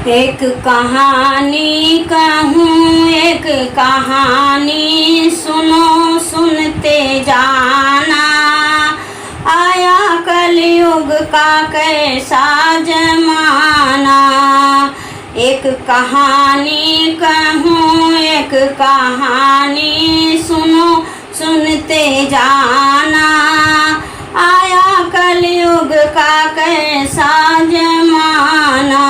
एक कहानी कहूँ एक कहानी सुनो सुनते जाना। आया कलयुग का कैसा जमाना। एक कहानी कहूँ एक कहानी सुनो सुनते जाना। आया कलयुग का कैसा जमाना।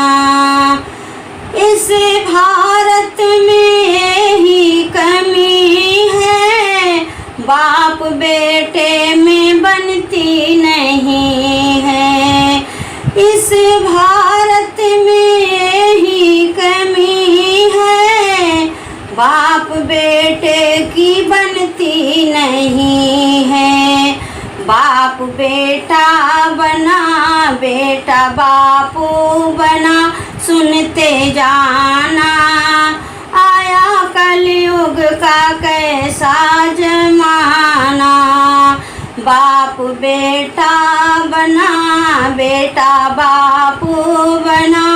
इस भारत में यही कमी है, बाप बेटे में बनती नहीं है। इस भारत में यही कमी है, बाप बेटे की बनती नहीं है। बाप बेटा बना बेटा बापू बना सुनते जाना। आया कलयुग का कैसा जमाना। बाप बेटा बना बेटा बापू बना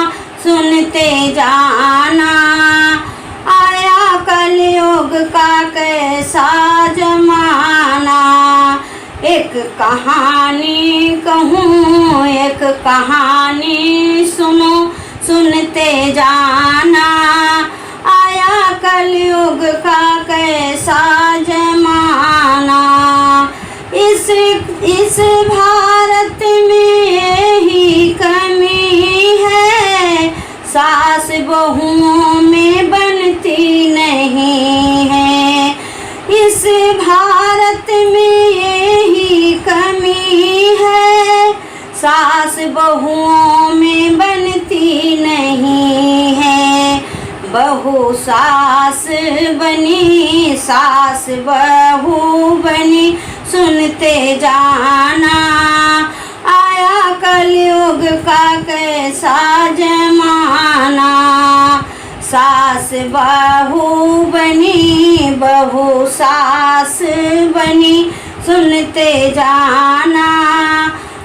सुनते जाना। आया कलयुग का कैसा जमाना। एक कहानी कहूँ एक कहानी सुनो सुनते जाना। आया कलयुग का कैसा जमाना। इस भारत में यही कमी है, सास बहुओं में बनती नहीं है। इस भारत में यही कमी है, सास बहुओं में बनती नहीं है। बहू सास बनी सास बहू बनी सुनते जाना। आया कलयुग का कैसा जमाना। सास बहू बनी बहू सास बनी सुनते जाना।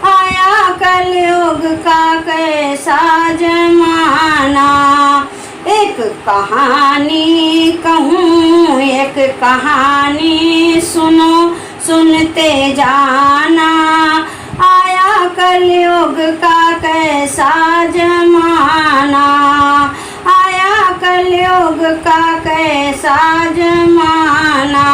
आया कलयुग का कैसा जमाना। एक कहानी कहूँ एक कहानी सुनो सुनते जाना। आया कलयुग का कैसा जमाना। आया कलयुग का कैसा जमाना।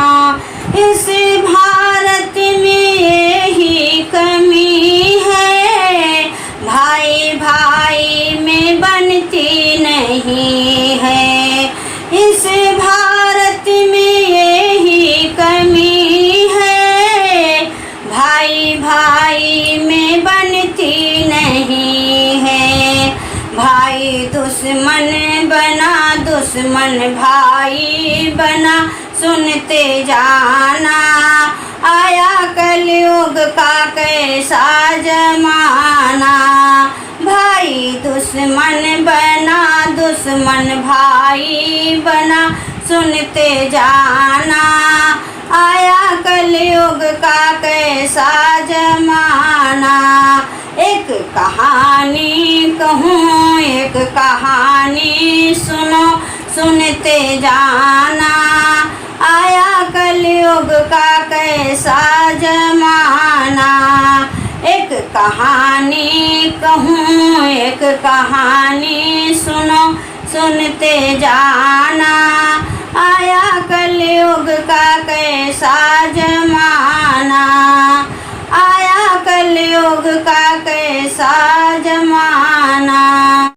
इस भारत में यही कमी है, भाई भाई में बनती नहीं है। इस भारत में यही कमी है, भाई भाई में बनती नहीं है। भाई दुश्मन बना दुश्मन भाई बना सुनते जाना। आया कलयुग का कैसा जमाना। भाई दुश्मन बना दुश्मन भाई बना सुनते जाना। आया कलयुग का कैसा जमाना। एक कहानी कहूँ एक कहानी सुनो सुनते जाना। आया कलयुग का कैसा जमाना। एक कहानी कहूँ एक कहानी सुनो सुनते जाना। आया कलयुग का कैसा जमाना। आया कलयुग का